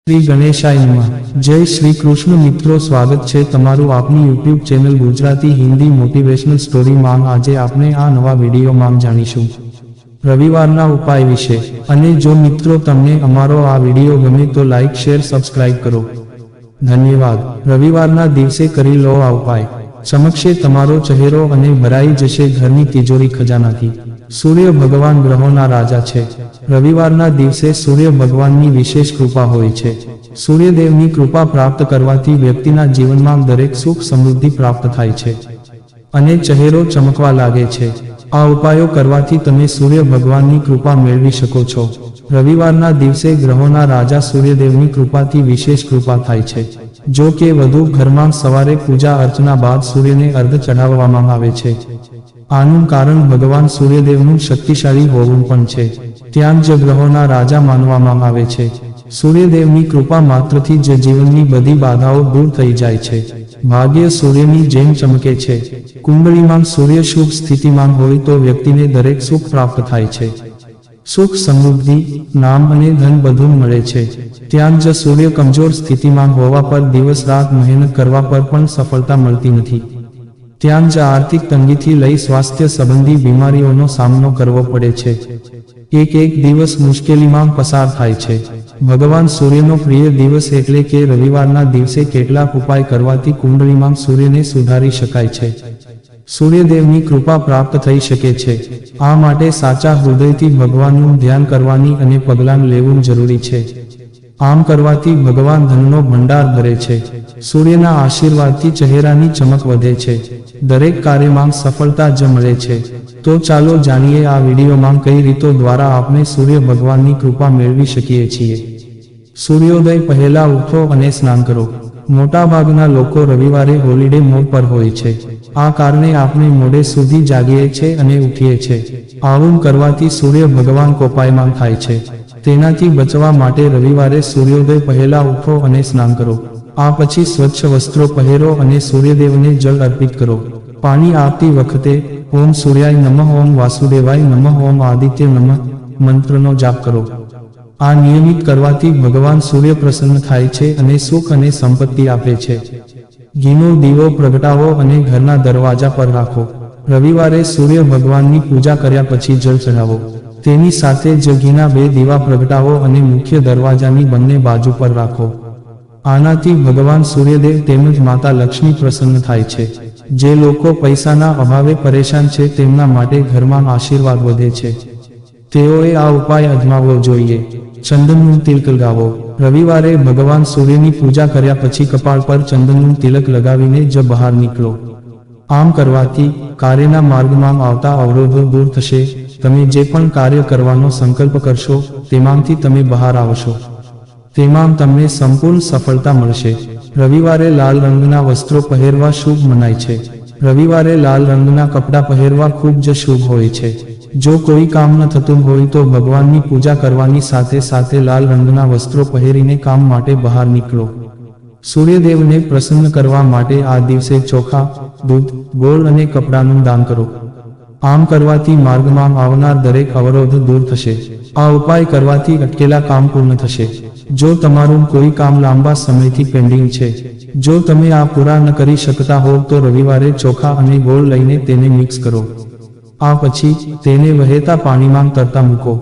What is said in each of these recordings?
શ્રી ગણેશાય નમઃ। જય શ્રી કૃષ્ણ મિત્રો, સ્વાગત છે તમારું આપની YouTube channel Gujarati Hindi motivational story માં। આજે આપણે આ નવા વિડીયોમાં જાણીશું રવિવારના ઉપાય વિશે। અને જો મિત્રો તમને અમારો આ વિડીયો ગમે તો લાઈક શેર સબસ્ક્રાઇબ કરો, ધન્યવાદ। રવિવારના દિવસે કરી લો આ ઉપાય, ચમકશે તમારો ચહેરો અને ભરાઈ જશે ઘરની તિજોરી ખજાનાથી। સૂર્ય ભગવાન ગ્રહોના રાજા છે। રવિવારના દિવસે સૂર્ય ભગવાનની વિશેષ કૃપા હોય છે। સૂર્યદેવની કૃપા પ્રાપ્ત કરવાથી વ્યક્તિના જીવનમાં દરેક સુખ સમૃદ્ધિ પ્રાપ્ત થાય છે અને ચહેરો ચમકવા લાગે છે। આ ઉપાયો કરવાથી તમે સૂર્ય ભગવાનની કૃપા મેળવી શકો છો। રવિવારના દિવસે ગ્રહોના રાજા સૂર્યદેવની કૃપાથી વિશેષ કૃપા થાય છે। જો કે વધુ ઘરમાં સવારે પૂજા અર્ચના બાદ સૂર્યને અર્ઘ ચઢાવવામાં આવે છે। આનું કારણ ભગવાન સૂર્યદેવનું શક્તિશાળી હોવું પણ છે। ત્યાં જ ગ્રહોના રાજા માનવામાં આવે છે। સૂર્યદેવની કૃપા માત્રથી જ જીવનની બધી બાધાઓ દૂર થઈ જાય છે। ભાગ્ય સૂર્યની જેમ ચમકે છે। કુંડળીમાં સૂર્ય શુભ સ્થિતિમાન હોય તો વ્યક્તિને દરેક સુખ પ્રાપ્ત થાય છે। સુખ સમૃદ્ધિ નામ અને ધન બધું મળે છે। ત્યાં જ સૂર્ય કમજોર સ્થિતિમાન હોવા પર દિવસ રાત મહેનત કરવા પર પણ સફળતા મળતી નથી। ત્યાં જ આર્થિક તંગીથી લઈ સ્વાસ્થ્ય સંબંધી બીમારીઓનો સામનો કરવો પડે છે। એક દિવસ મુશ્કેલીમાં પસાર થાય છે। ભગવાન સૂર્યનો પ્રિય દિવસ એટલે કે રવિવારના દિવસે કેટલાક ઉપાય કરવાથી કુંડળીમાં સૂર્યને સુધારી શકાય છે। સૂર્યદેવની કૃપા પ્રાપ્ત થઈ શકે છે। આ માટે સાચા હૃદયથી ભગવાનનું ધ્યાન કરવાની અને પગલાં લેવું જરૂરી છે। આમ કરવાથી ભગવાન ધનનો ભંડાર ભરે છે। સૂર્યના આશીર્વાદથી ચહેરાની ચમક વધે છે। દરેક કાર્યમાં સફળતા જ મળે છે। તો ચાલો જાણીએ આ વિડીયોમાં કઈ રીતો દ્વારા આપણે સૂર્ય ભગવાનની કૃપા મેળવી શકીએ છીએ। સૂર્યોદય પહેલા ઉઠો અને સ્નાન કરો। મોટાભાગના લોકો રવિવારે હોલિડે મોડ પર હોય છે। આ કારણે આપણે મોડે સુધી જાગીએ છીએ અને ઉઠીએ છીએ। આવું કરવાથી સૂર્ય ભગવાન કોપાયમાન થાય છે। તેનાથી બચવા માટે રવિવારે સૂર્યોદય પહેલા ઉઠો અને સ્નાન કરો। આ પછી સ્વચ્છ વસ્ત્રો પહેરો અને સૂર્યદેવને જળ અર્પિત કરો। પાણી આપતી વખતે ઓમ સૂર્યાય નમઃ, ઓમ વાસુદેવાય નમઃ, ઓમ આદિત્ય નમઃ મંત્રનો જાપ કરો। આ નિયમિત કરવાથી ભગવાન સૂર્ય પ્રસન્ન થાય છે અને સુખ અને સંપત્તિ આપે છે। ઘીનો દીવો પ્રગટાવો અને ઘરના દરવાજા પર રાખો। રવિવારે સૂર્ય ભગવાનની પૂજા કર્યા પછી જળ ચઢાવો। તેની સાથે જ ઘીના 2 દીવા પ્રગટાવો અને મુખ્ય દરવાજાની બંને બાજુ પર રાખો। આનાથી ભગવાન સૂર્યદેવ તેમજ માતા લક્ષ્મી પ્રસન્ન થાય છે। જે લોકો પૈસાના અભાવે પરેશાન છે તેમના માટે ઘરમાં આશીર્વાદ વધે છે। તેઓએ આ ઉપાય અજમાવવો જોઈએ। ચંદનનું તિલક લગાવો। રવિવારે ભગવાન સૂર્યની પૂજા કર્યા પછી કપાળ પર ચંદનનું તિલક લગાવીને જ બહાર નીકળો। આમ કરવાથી કાર્યના માર્ગમાં આવતા અવરોધો દૂર થશે। તમે જે પણ કાર્ય કરવાનો સંકલ્પ કરશો તેમાંથી તમે બહાર આવશો। તેમાં તમને સંપૂર્ણ સફળતા મળશે। રવિવારે લાલ રંગના વસ્ત્રો પહેરવા શુભ મનાય છે। રવિવારે લાલ રંગના કપડાં પહેરવા ખૂબ જ શુભ હોય છે। જો કોઈ કામ ન થતું હોય તો ભગવાનની પૂજા કરવાની સાથે સાથે લાલ રંગના વસ્ત્રો પહેરીને કામ માટે બહાર નીકળો। સૂર્યદેવને પ્રસન્ન કરવા માટે આ દિવસે ચોખા, દૂધ, ગોળ અને કપડાનું દાન કરો। આમ કરવાથી માર્ગમાં આવનાર દરેક અવરોધ દૂર થશે। આ ઉપાય કરવાથી અટકેલા કામ પૂર્ણ થશે। જો તમારું કોઈ કામ લાંબા સમયથી પેન્ડિંગ છે, જો તમે આ પૂરા ન કરી શકતા હો તો રવિવારે ચોખા અને ગોળ લઈને તેને મિક્સ કરો। આ પછી તેને વહેતા પાણીમાં તરતા મૂકો।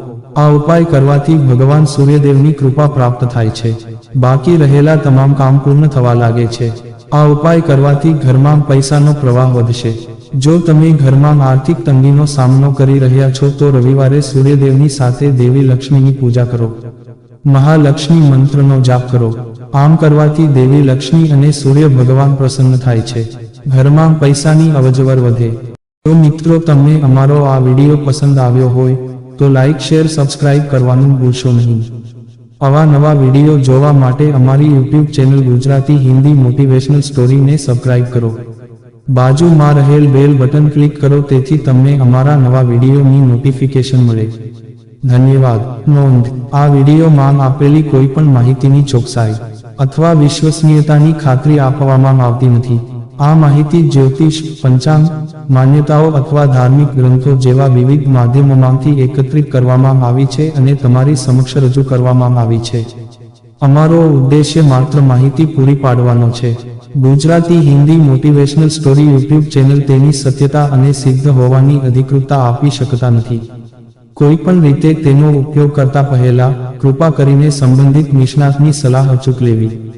આ ઉપાય કરવાથી ભગવાન સૂર્યદેવની કૃપા પ્રાપ્ત થાય છે। બાકી રહેલા તમામ કામ પૂર્ણ થવા લાગે છે। આ ઉપાય કરવાથી ઘરમાં પૈસાનો પ્રવાહ વધશે। જો તમે ઘરમાં આર્થિક તંગીનો સામનો કરી રહ્યા છો તો રવિવારે સૂર્યદેવની સાથે દેવી લક્ષ્મીની પૂજા કરો। મહાલક્ષ્મી મંત્રનો જાપ કરો। આમ કરવાથી દેવી લક્ષ્મી અને સૂર્ય ભગવાન પ્રસન્ન થાય છે। ઘરમાં પૈસાની અવરજવર વધે। તો મિત્રો, તમને અમારો આ વિડીયો પસંદ આવ્યો હોય તો લાઈક શેર સબસ્ક્રાઇબ કરવાનું ભૂલશો નહીં। આવા નવા વિડીયો જોવા માટે અમારી YouTube channel Gujarati Hindi motivational સ્ટોરીને સબસ્ક્રાઇબ કરો। બાજુમાં રહેલ બેલ બટન ક્લિક કરો તેથી તમને અમારા નવા વિડીયોની નોટિફિકેશન મળે। ધન્યવાદ। નોંધ: આ વિડીયોમાં આપેલી કોઈપણ માહિતીની ચોકસાઈ અથવા વિશ્વસનીયતાની ખાતરી આપવામાં આવતી નથી। આ માહિતી જ્યોતિષ, પંચાંગ, માન્યતાઓ અથવા ધાર્મિક ગ્રંથો જેવા વિવિધ માધ્યમોમાંથી એકત્રિત કરવામાં આવી છે અને તમારી સમક્ષ રજૂ કરવામાં આવી છે। અમારો ઉદ્દેશ્ય માત્ર માહિતી પૂરી પાડવાનો છે. Gujarati Hindi motivational story YouTube channel તેની સત્યતા અને સિદ્ધ હોવાની અધિકૃતતા આપી શકતા નથી. કોઈપણ રીતે તેનો ઉપયોગ કરતા પહેલા કૃપા કરીને સંબંધિત નિષ્ણાતની સલાહ અચૂક લેવી.